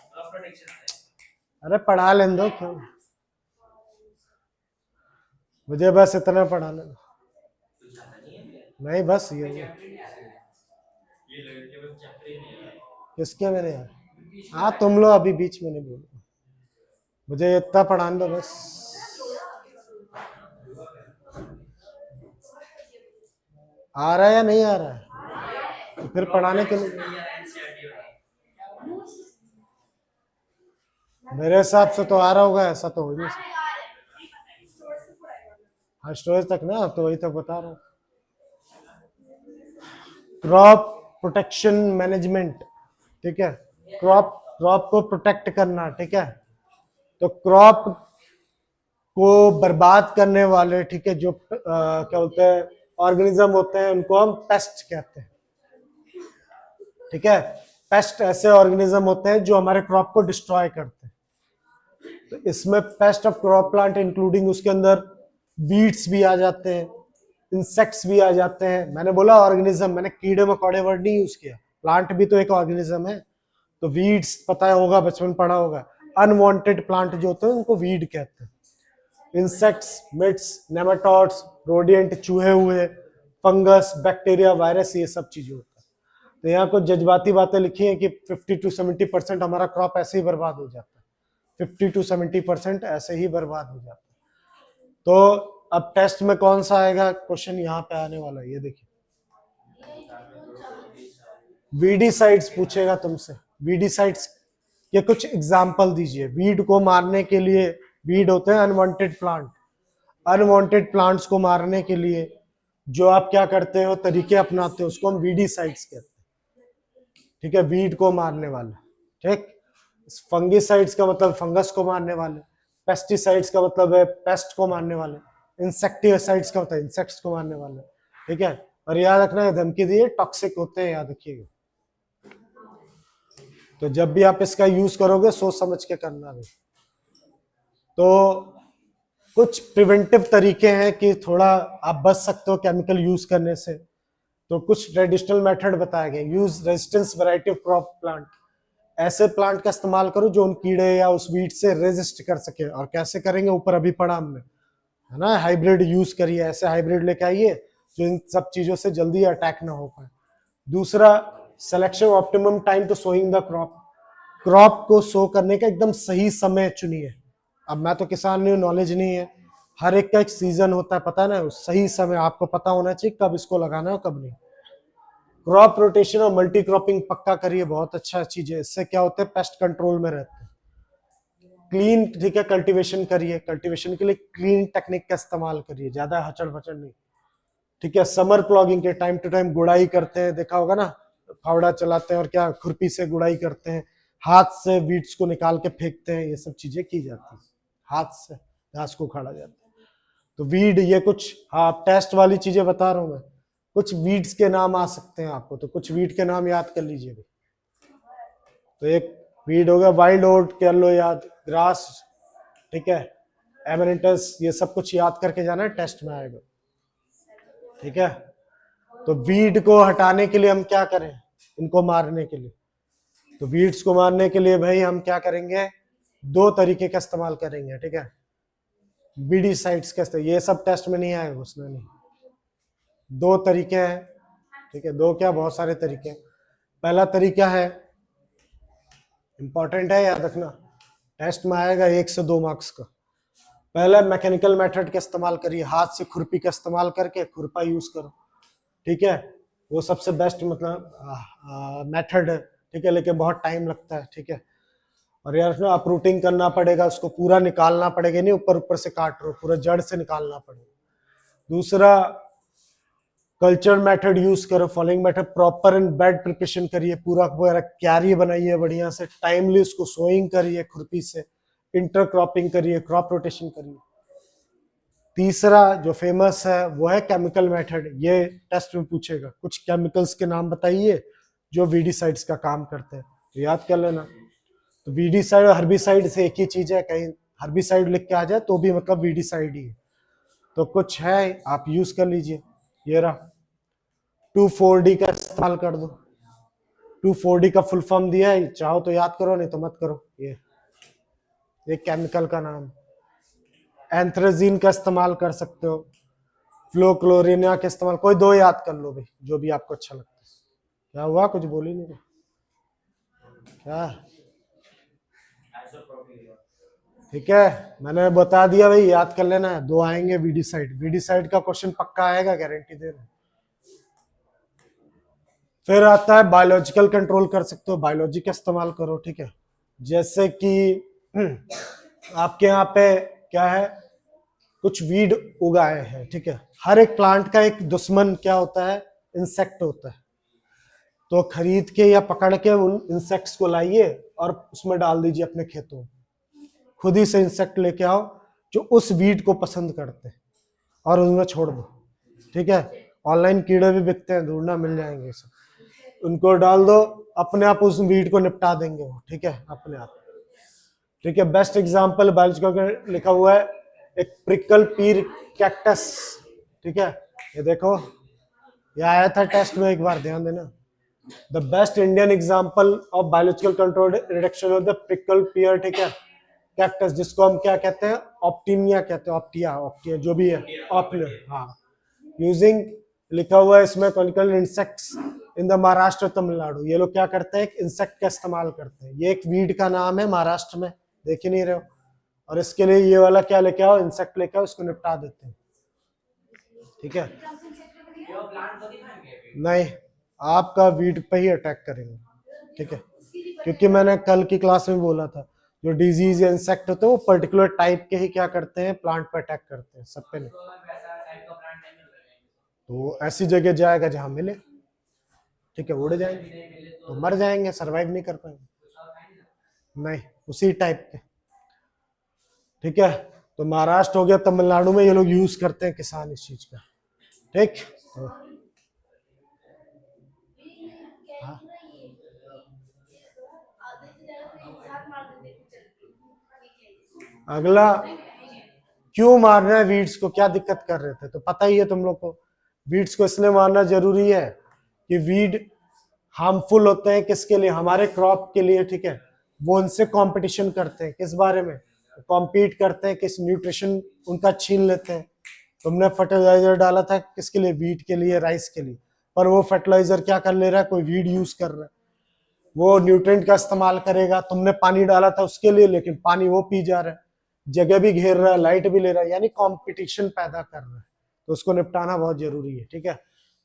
अरे पढ़ा लेने दो, क्यों, मुझे बस इतना पढ़ा लेना, नहीं बस ये किसके मेरे यार, हाँ तुम लोग अभी बीच में नहीं बोलो, मुझे इतना पढ़ाने दो बस। आ रहा है या नहीं आ रहा है, तो फिर पढ़ाने के लिए, मेरे हिसाब से तो आ रहा होगा, ऐसा तो हो नहीं सकता। हाँ स्टोरेज तक ना, तो वही तक बता रहा हूँ। क्रॉप प्रोटेक्शन मैनेजमेंट, ठीक है, क्रॉप क्रॉप को प्रोटेक्ट करना, ठीक है, तो क्रॉप को बर्बाद करने वाले, ठीक है, जो क्या बोलते हैं ऑर्गेनिज्म होते हैं, उनको हम पेस्ट कहते हैं, ठीक है। पेस्ट ऐसे ऑर्गेनिज्म होते हैं जो हमारे क्रॉप को डिस्ट्रॉय करते हैं, तो इसमें paste of crop plant including उसके अंदर वीड्स भी आ जाते हैं, इंसेक्ट्स भी आ जाते हैं। मैंने बोला ऑर्गेनिज्म, मैंने कीड़े मकोड़े वर्ड नहीं यूज किया, प्लांट भी तो एक ऑर्गेनिज्म है। तो वीड्स पता होगा, बचपन पढ़ा होगा, अनवांटेड प्लांट जो होते हैं उनको वीड कहते हैं। इंसेक्ट्स, मिट्स, नेमाटोड्स, रोडिएंट, चूहे हुए, फंगस, बैक्टीरिया, वायरस, ये सब चीजें होता है। तो यहाँ कुछ जज्बाती बातें लिखी हैं कि 50 to 70% हमारा क्रॉप ऐसे ही बर्बाद हो जाता है, 50 to 70% ऐसे ही बर्बाद हो जाता है। तो अब टेस्ट में कौन सा आएगा क्वेश्चन, यहाँ पे आने वाला है, ये देखिए, वीडीसाइड्स पूछेगा तुमसे, वीडीसाइड्स के कुछ एग्जाम्पल दीजिए। वीड को मारने के लिए, वीड होते हैं अनवांटेड प्लांट, अनवांटेड प्लांट्स को मारने के लिए जो आप क्या करते हो, तरीके अपनाते हो, उसको हम वीडीसाइड्स कहते हैं, ठीक है, वीड को मारने वाले, ठीक। फंगिसाइड्स का मतलब फंगस को मारने वाले, पेस्टिसाइड्स का मतलब है पेस्ट को मारने वाले, इंसेक्टिसाइड्स का मतलब इंसेक्ट्स को मारने वाले, ठीक है। और याद रखना है धमकी दी, टॉक्सिक होते हैं, याद रखिएगा। तो जब भी आप इसका यूज करोगे सोच समझ के करना भी। तो कुछ प्रिवेंटिव तरीके हैं कि थोड़ा आप बच सकते हो केमिकल यूज करने से। तो कुछ ट्रेडिशनल मेथड बताए गए। Use resistance variety of crop plant, ऐसे प्लांट का इस्तेमाल करो जो उन कीड़े या उस वीट से रेजिस्ट कर सके। और कैसे करेंगे ऊपर अभी पढ़ा हमने, है ना। हाइब्रिड यूज करिए, ऐसे हाइब्रिड लेके आइए जो इन सब चीजों से जल्दी अटैक ना हो पाए। दूसरा, selection optimum time to sowing the crop, crop को सो करने का एकदम सही समय चुनिए। अब मैं तो किसान नहीं हूँ, नॉलेज नहीं है, हर एक का एक सीजन होता है, पता ना, सही समय आपको पता होना चाहिए कब इसको लगाना है कब नहीं। क्रॉप रोटेशन और मल्टी क्रॉपिंग पक्का करिए, बहुत अच्छा चीज है, इससे क्या होता है पेस्ट कंट्रोल में रहते हैं। क्लीन, ठीक है, कल्टीवेशन करिए, कल्टीवेशन के लिए क्लीन टेक्निक का इस्तेमाल करिए, ज्यादा हचड़ बचड़ नहीं, ठीक है। समर प्लॉगिंग के टाइम टू टाइम गुड़ाई करते हैं, देखा होगा ना, फावड़ा चलाते हैं और क्या खुरपी से गुड़ाई करते हैं, हाथ से वीड्स को निकाल के फेंकते हैं, ये सब चीजें की जाती है, हाथ से घास को उखाड़ा जाता है। तो वीड, ये कुछ, हाँ टेस्ट वाली चीजें बता रहा हूँ मैं, कुछ वीड्स के नाम आ सकते हैं आपको, तो कुछ वीड के नाम याद कर लीजिए। तो एक वीड हो गया वाइल्ड ओट, कर लो याद, ग्रास, ठीक है, एमेरेंटस, ये सब कुछ याद करके जाना है, टेस्ट में आएगा, ठीक है। तो वीड को हटाने के लिए हम क्या करें, इनको मारने के लिए, तो वीड्स को मारने के लिए भाई हम क्या करेंगे, दो तरीके का इस्तेमाल करेंगे, ठीक है। वीडीसाइड्स का इस्तेमाल, ये सब टेस्ट में नहीं आएगा, उसमें नहीं, दो तरीके हैं, ठीक है, दो क्या बहुत सारे तरीके हैं। पहला तरीका है, इंपॉर्टेंट है याद रखना, टेस्ट में आएगा 1 से 2 मार्क्स का। पहला मैकेनिकल मेथड का इस्तेमाल करिए, हाथ से खुरपी का इस्तेमाल करके खुरपा यूज करो, ठीक है, वो सबसे बेस्ट मतलब मेथड है, ठीक है, लेकिन बहुत टाइम लगता है, ठीक है। और यार ना अपरूटिंग करना पड़ेगा, उसको पूरा निकालना पड़ेगा, नहीं ऊपर ऊपर से काट रहे हो, पूरा जड़ से निकालना पड़ेगा। दूसरा, कल्चर मेथड यूज करो, following method, proper and bed preparation करिए, पूरा पूरा क्यारी बनाइए बढ़िया से, टाइमली उसको सोइंग करिए खुरपी से, इंटरक्रॉपिंग करिए, क्रॉप रोटेशन करिए। तीसरा जो फेमस है वो है केमिकल मेथड, ये टेस्ट में पूछेगा, कुछ केमिकल्स के नाम बताइए जो वीडीसाइड्स का काम करते हैं, तो याद कर लेना। तो वीडीसाइड और हर्बिसाइड से एक ही चीज है, कहीं हर्बिसाइड लिख के आ जाए तो भी मतलब वीडीसाइड ही है, तो कुछ है आप यूज कर लीजिए। ये रहा 2,4-D का इस्तेमाल कर दो, 2,4-D का फुल फॉर्म दिया है, चाहो तो याद करो नहीं तो मत करो, ये केमिकल का नाम। एंथ्रेजीन का इस्तेमाल कर सकते हो, फ्लोक्लोरिनिया का इस्तेमाल, कोई दो याद कर लो भाई, जो भी आपको अच्छा लगता है। क्या हुआ, कुछ बोल ही नहीं रहे क्या, ठीक है, मैंने बता दिया भाई, याद कर लेना है, दो आएंगे वीडीसाइड, वीडीसाइड का क्वेश्चन पक्का आएगा, गारंटी दे रहे हैं। फिर आता है बायोलॉजिकल कंट्रोल कर सकते हो, बायोलॉजी का इस्तेमाल करो, ठीक है। जैसे कि आपके यहाँ पे क्या है, कुछ वीड उगाए हैं, ठीक है, हर एक प्लांट का एक दुश्मन क्या होता है, इंसेक्ट होता है, तो खरीद के या पकड़ के उन इंसेक्ट्स को लाइए और उसमें डाल दीजिए अपने खेतों में, खुद ही से इंसेक्ट लेके आओ जो उस वीड को पसंद करते हैं और उनमें छोड़ दो, ठीक है। ऑनलाइन कीड़े भी बिकते हैं, ढूंढना मिल जाएंगे सब, उनको डाल दो, अपने आप उस वीड को निपटा देंगे वो, ठीक है, अपने आप, ठीक है। बेस्ट एग्जांपल बायोलॉजिकल लिखा हुआ है, एक प्रिकल पीर कैक्टस, ठीक है, ये देखो, ये आया था टेस्ट में, एक बार ध्यान देना। The best Indian example of biological control reduction of the prickle पीर, ठीक है, कैक्टस, जिसको हम क्या कहते हैं, ऑप्टिनिया कहते हैं, ऑप्टिया, ऑप्टिया जो भी है, ऑप्टिया, हाँ। यूजिंग, लिखा हुआ है इसमें, conical insects in the Maharashtra Tamil Nadu, ये लोग क्या करते हैं, एक इंसेक्ट का इस्तेमाल करते हैं, ये एक वीड का नाम है महाराष्ट्र में, देख ही नहीं रहे हो, और इसके लिए ये वाला क्या लेके आओ, इंसेक्ट लेके आओ, इसको निपटा देते हैं, ठीक है। नहीं, आपका वीड पे ही अटैक करेंगे, ठीक है, क्योंकि मैंने कल की क्लास में बोला था, जो डिजीज या इंसेक्ट होते हैं वो पर्टिकुलर टाइप के ही क्या करते हैं, प्लांट पे अटैक करते हैं, सब पे नहीं। तो ऐसी जगह जाएगा जहां मिले, ठीक है, उड़ जाएंगे तो मर जाएंगे, सरवाइव नहीं कर पाएंगे, नहीं, उसी टाइप के, ठीक है। तो महाराष्ट्र हो गया, तमिलनाडु में ये लोग यूज करते हैं किसान इस चीज का, ठीक। तो, हाँ, अगला, क्यों मारना है वीड्स को, क्या दिक्कत कर रहे थे, तो पता ही है तुम लोग को। वीड्स को इसलिए मारना जरूरी है कि वीड हार्मफुल होते हैं किसके लिए, हमारे क्रॉप के लिए, ठीक है। वो उनसे कंपटीशन करते हैं, किस बारे में कॉम्पीट करते हैं, किस न्यूट्रिशन उनका छीन लेते हैं। तुमने फर्टिलाइजर डाला था किसके लिए, वीट के लिए, राइस के लिए, पर वो फर्टिलाइजर क्या कर ले रहा है, कोई वीड यूज कर रहा है, वो न्यूट्रिएंट का इस्तेमाल करेगा। तुमने पानी डाला था उसके लिए, लेकिन पानी वो पी जा रहा है, जगह भी घेर रहा है, लाइट भी ले रहा है, यानी कंपटीशन पैदा कर रहा है। तो उसको निपटाना बहुत जरूरी है, ठीक है,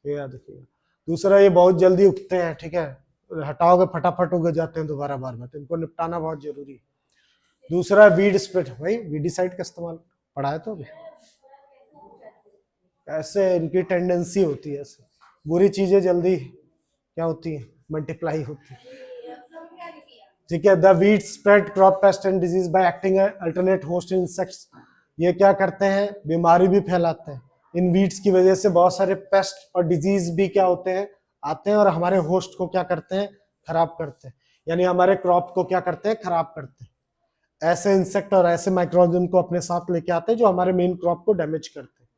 ये याद रखिएगा। दूसरा, ये बहुत जल्दी उगते हैं, ठीक है, हटाओगे फटाफट उग जाते हैं दोबारा बार बार, तो इनको निपटाना बहुत जरूरी है। दूसरा, वीड स्प्रेड, भाई वीडिसाइड का इस्तेमाल पढ़ा है तो अभी, ऐसे इनकी टेंडेंसी होती है, ऐसे बुरी चीजें जल्दी क्या होती है, मल्टीप्लाई होती है, ठीक है। The weed spread crop paste and disease bye acting alternate host insects, ये क्या करते हैं, बीमारी भी फैलाते हैं। इन वीड्स की वजह से बहुत सारे पेस्ट और डिजीज भी क्या होते हैं, आते हैं, और हमारे होस्ट को क्या करते हैं, खराब करते हैं, यानी हमारे क्रॉप को क्या करते हैं, खराब करते हैं। ऐसे इंसेक्ट और ऐसे माइक्रोऑर्गेनिज्म को अपने साथ लेके आते हैं जो हमारे मेन क्रॉप को डैमेज करते हैं।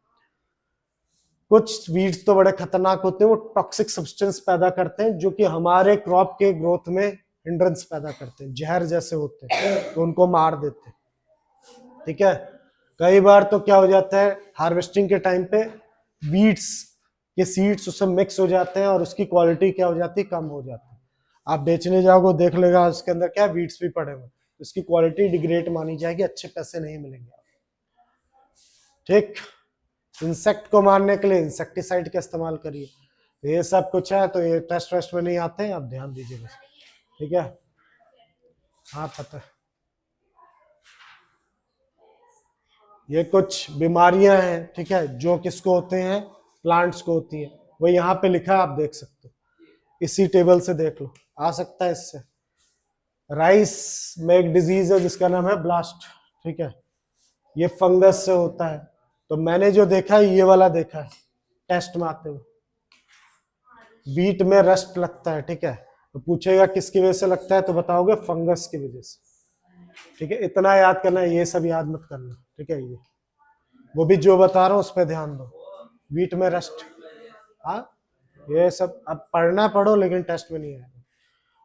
कुछ वीड्स तो बड़े खतरनाक होते हैं, वो टॉक्सिक सब्सटेंस पैदा करते हैं जो कि हमारे क्रॉप के ग्रोथ में हिंड्रेंस पैदा करते हैं, जहर जैसे होते हैं, तो उनको मार देते हैं, ठीक है। कई बार तो क्या हो जाता है, हार्वेस्टिंग के टाइम पे वीड्स के सीड्स उससे मिक्स हो जाते हैं और उसकी क्वालिटी क्या हो जाती है, कम हो जाती है। आप बेचने जाओगे देख लेगा उसके अंदर क्या वीड्स भी पड़े हुए, उसकी क्वालिटी डिग्रेड मानी जाएगी, अच्छे पैसे नहीं मिलेंगे, ठीक। इंसेक्ट को मारने के लिए इंसेक्टिसाइड का इस्तेमाल करिए। ये सब कुछ है, तो ये टेस्ट वेस्ट में नहीं आते हैं, आप ध्यान दीजिए बस, ठीक है। हाँ पता है, ये कुछ बीमारियां हैं, ठीक है, जो किसको होते हैं, प्लांट्स को होती है। वो यहाँ पे लिखा है, आप देख सकते हो, इसी टेबल से देख लो, आ सकता है इससे। राइस में एक डिजीज है जिसका नाम है ब्लास्ट, ठीक है, ये फंगस से होता है। तो मैंने जो देखा है ये वाला देखा है टेस्ट में आते हुए, वीट में रस्ट लगता है, ठीक है, तो पूछेगा किसकी वजह से लगता है, तो बताओगे फंगस की वजह से, ठीक है। इतना याद करना है, ये सब याद मत करना, ठीक है। ये वो भी जो बता रहा हूँ उस पर ध्यान दो, वीट में रस्ट, हाँ ये सब अब पढ़ना पढ़ो, लेकिन टेस्ट में नहीं आएगा,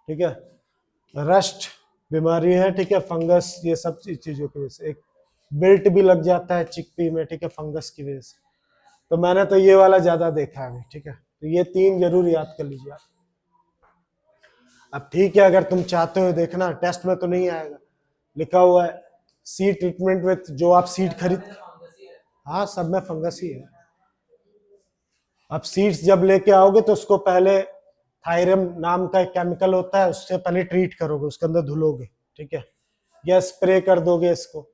ठीक है। रस्ट बीमारी है, ठीक है, फंगस, ये सब चीजों की वजह से। एक बिल्ट भी लग जाता है चिकपी में, ठीक है, फंगस की वजह से। तो मैंने तो ये वाला ज्यादा देखा है, ठीक है, तो ये तीन जरूर याद कर लीजिए आप। अब ठीक है, अगर तुम चाहते हो देखना, टेस्ट में तो नहीं आएगा, लिखा हुआ है सीड ट्रीटमेंट विथ, जो आप सीड खरीद, हाँ सब में फंगस ही है। अब सीड्स जब लेके आओगे तो उसको पहले थायरम नाम का एक केमिकल होता है, उससे पहले ट्रीट करोगे, उसके अंदर धुलोगे, ठीक है, या स्प्रे कर दोगे इसको,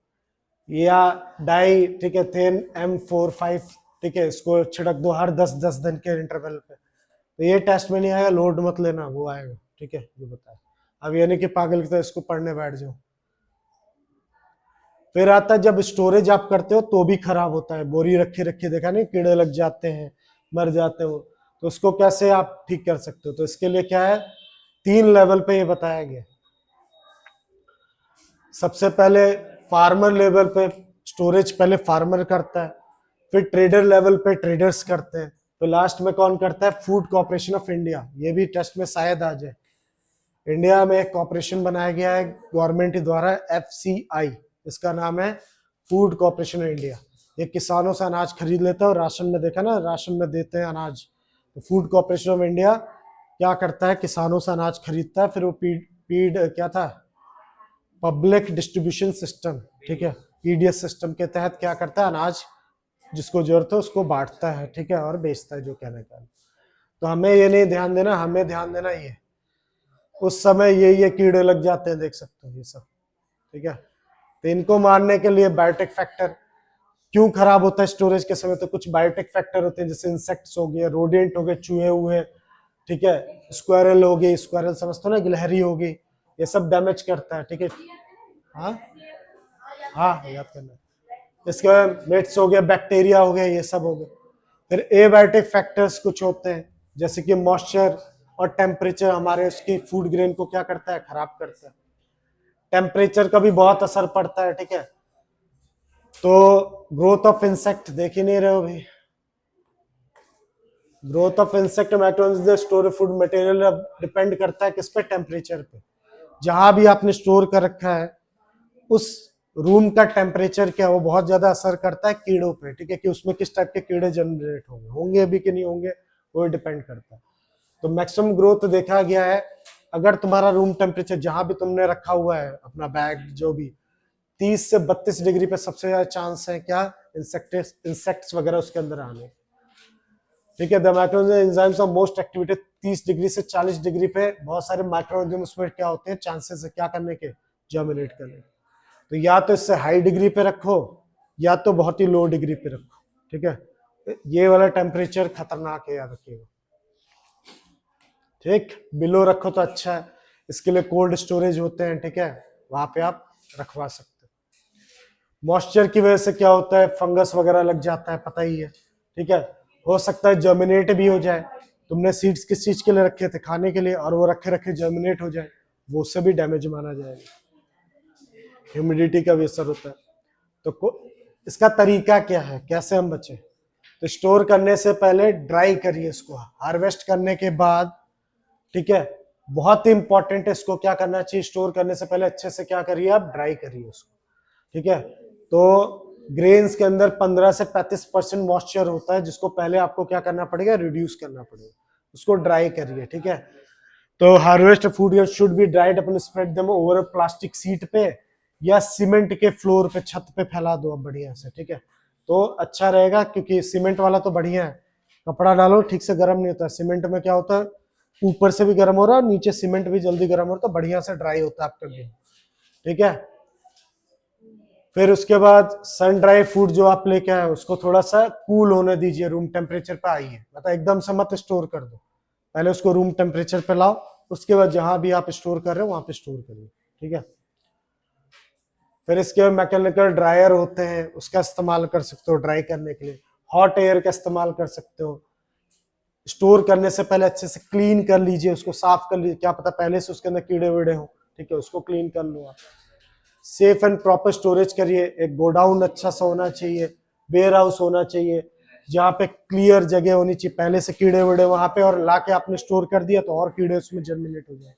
या डाई, ठीक है, थेन M45, ठीक है, इसको छिड़क दो हर 10-10 दिन के इंटरवल पे। तो ये टेस्ट में नहीं आएगा, लोड मत लेना, वो आएगा, ठीक है, जो बताया। अब ये नहीं कि पागल की तरह इसको पढ़ने बैठ जाओ। फिर आता है जब स्टोरेज आप करते हो तो भी खराब होता है, बोरी रखी रखी, देखा नहीं, कीड़े लग जाते हैं, मर जाते हो, तो उसको कैसे आप ठीक कर सकते हो, तो इसके लिए क्या है, 3 लेवल पे ये बताया गया। सबसे पहले फार्मर लेवल पे स्टोरेज पहले फार्मर करता है, फिर ट्रेडर लेवल पे ट्रेडर्स करते हैं, तो लास्ट में कौन करता है, फूड कॉर्पोरेशन ऑफ इंडिया। ये भी टेस्ट में शायद आ जाए। इंडिया में एक कॉर्पोरेशन बनाया गया है गवर्नमेंट द्वारा, FCI, इसका नाम है फूड कॉर्पोरेशन ऑफ इंडिया। ये किसानों से अनाज खरीद लेता है, और राशन में देखा ना, राशन में देते हैं अनाज, तो फूड कॉर्पोरेशन ऑफ इंडिया क्या करता है, किसानों से अनाज खरीदता है, फिर वो पीड क्या था, पब्लिक डिस्ट्रीब्यूशन सिस्टम, ठीक है, PDS सिस्टम के तहत क्या करता है, अनाज जिसको जरूरत है उसको बांटता है, ठीक है, और बेचता है, जो कहने का। तो हमें ये नहीं ध्यान देना, हमें ध्यान देना ये उस समय ये कीड़े लग जाते हैं, देख सकते हो ये सब, ठीक है। तो इनको मारने के लिए बायोटिक फैक्टर, क्यों खराब होता है स्टोरेज के समय, तो कुछ बायोटिक फैक्टर होते हैं, जैसे इंसेक्ट्स हो गए, रोडेंट हो गए, चूहे हुए, ठीक है, स्क्वायरल हो गई, स्क्वायरल समझते हो ना, गिलहरी हो गई, ये सब डैमेज करता है, ठीक है। हाँ हाँ याद करना। इसके बाद मेट्स हो गए, बैक्टीरिया हो गए, ये सब हो गए। फिर एबायोटिक फैक्टर्स कुछ होते हैं, जैसे कि मॉइस्चर और टेम्परेचर हमारे उसकी फूड ग्रेन को क्या करता है, खराब करता है। टेम्परेचर का भी बहुत असर पड़ता है, ठीक है, तो ग्रोथ ऑफ इंसेक्ट देख ही नहीं रहे हो भाई। Growth of insect microorganism store food material depend करता है किस पे, टेम्परेचर पे। जहां भी आपने स्टोर कर रखा है उस रूम का टेम्परेचर क्या वो बहुत ज्यादा असर करता है कीड़ों पे, ठीक है, कि उसमें किस टाइप के कीड़े जनरेट होंगे, होंगे भी कि नहीं होंगे, वो डिपेंड करता है। तो मैक्सिमम ग्रोथ देखा गया है अगर तुम्हारा रूम टेम्परेचर जहां भी तुमने रखा हुआ है अपना बैग जो भी 30 से 32 डिग्री पे सबसे ज्यादा चांस है क्या, इंसेक्ट्स वगैरह उसके अंदर आने, ठीक है। The microorganism enzymes of most activity 30 degree से 40 डिग्री पे बहुत सारे माइक्रोऑर्गेनिज्म उसमें क्या होते हैं, चांसेस है क्या करने के, जर्मिनेट करने के। तो या तो इससे हाई डिग्री पे रखो या तो बहुत ही लो डिग्री पे रखो, ठीक है। ये वाला टेम्परेचर खतरनाक है, याद रखिएगा, ठीक। बिलो रखो तो अच्छा है, इसके लिए कोल्ड स्टोरेज होते हैं, ठीक है, वहां पे आप रखवा सकते हो। मॉइस्चर की वजह से क्या होता है, फंगस वगैरह लग जाता है, पता ही है, ठीक है। हो सकता है जर्मिनेट भी हो जाए, तुमने सीड्स किस चीज के लिए रखे थे, खाने के लिए, और वो रखे रखे जर्मिनेट हो जाए, वो उससे भी डैमेज माना जाएगा। ह्यूमिडिटी का भी असर होता है। तो इसका तरीका क्या है, कैसे हम बचे, तो स्टोर करने से पहले ड्राई करिए इसको, हार्वेस्ट करने के बाद, ठीक है। बहुत ही इंपॉर्टेंट है, इसको क्या करना चाहिए, स्टोर करने से पहले अच्छे से क्या करिए आप, ड्राई करिए उसको, ठीक है। तो ग्रेन्स के अंदर 15 से 35% मॉइस्चर होता है, जिसको पहले आपको क्या करना पड़ेगा, रिड्यूस करना पड़ेगा, उसको ड्राई करिए, ठीक है। तो harvest food should be dried upon spread them over plastic sheet पे या सीमेंट के फ्लोर पे, छत पे फैला दो अब बढ़िया से, ठीक है। तो अच्छा रहेगा, क्योंकि सीमेंट वाला तो बढ़िया है, कपड़ा डालो ठीक से गर्म नहीं होता, सीमेंट में क्या होता है ऊपर से भी गर्म हो रहा है और नीचे सीमेंट भी जल्दी गर्म हो रहा है, तो बढ़िया से ड्राई होता है आपका गेहूं, ठीक है। फिर उसके बाद सन ड्राई फूड जो आप लेके आए उसको थोड़ा सा कूल होने दीजिए, रूम टेम्परेचर पे आइए, मतलब एकदम से मत स्टोर कर दो, पहले उसको रूम टेम्परेचर पे लाओ, उसके बाद जहां भी आप स्टोर कर रहे हो वहां पे स्टोर करिए, ठीक है। फिर इसके मैकेनिकल ड्रायर होते हैं, उसका इस्तेमाल कर सकते हो ड्राई करने के लिए, हॉट एयर का इस्तेमाल कर सकते हो। स्टोर करने से पहले अच्छे से क्लीन कर लीजिए, उसको साफ कर लीजिए, क्या पता पहले से उसके अंदर कीड़े वीड़े हो, ठीक है, उसको क्लीन कर लो आप। सेफ एंड प्रॉपर स्टोरेज करिए, एक गोडाउन अच्छा सा होना चाहिए, वेयर हाउस होना चाहिए, जहाँ पे क्लियर जगह होनी चाहिए, पहले से कीड़े वीड़े वहां पे, और लाके आपने स्टोर कर दिया तो और कीड़े उसमें जर्मिनेट हो जाए।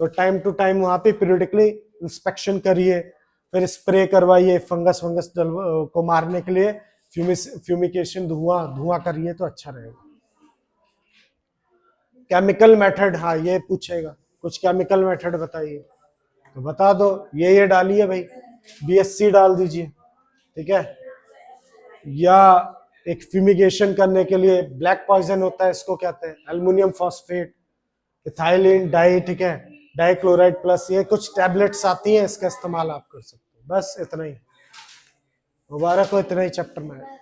तो टाइम टू टाइम वहां पे पीरियडिकली इंस्पेक्शन करिए, फिर स्प्रे करवाइए फंगस वंगस को मारने के लिए, फ्यूमिकेशन धुआं करिए तो अच्छा रहेगा। केमिकल मेथड, हाँ ये पूछेगा कुछ केमिकल मेथड बताइए, तो बता दो, ये डालिए भाई, BSC डाल दीजिए, ठीक है। या एक फ्यूमिगेशन करने के लिए ब्लैक पॉइजन होता है, इसको कहते हैं एल्युमिनियम फॉस्फेट, इथाइलिन डाई, ठीक है, डाइक्लोराइड प्लस, ये कुछ टैबलेट्स आती हैं, इसका इस्तेमाल आप कर सकते हो। बस इतना ही, मुबारक हो, इतना ही चैप्टर में है।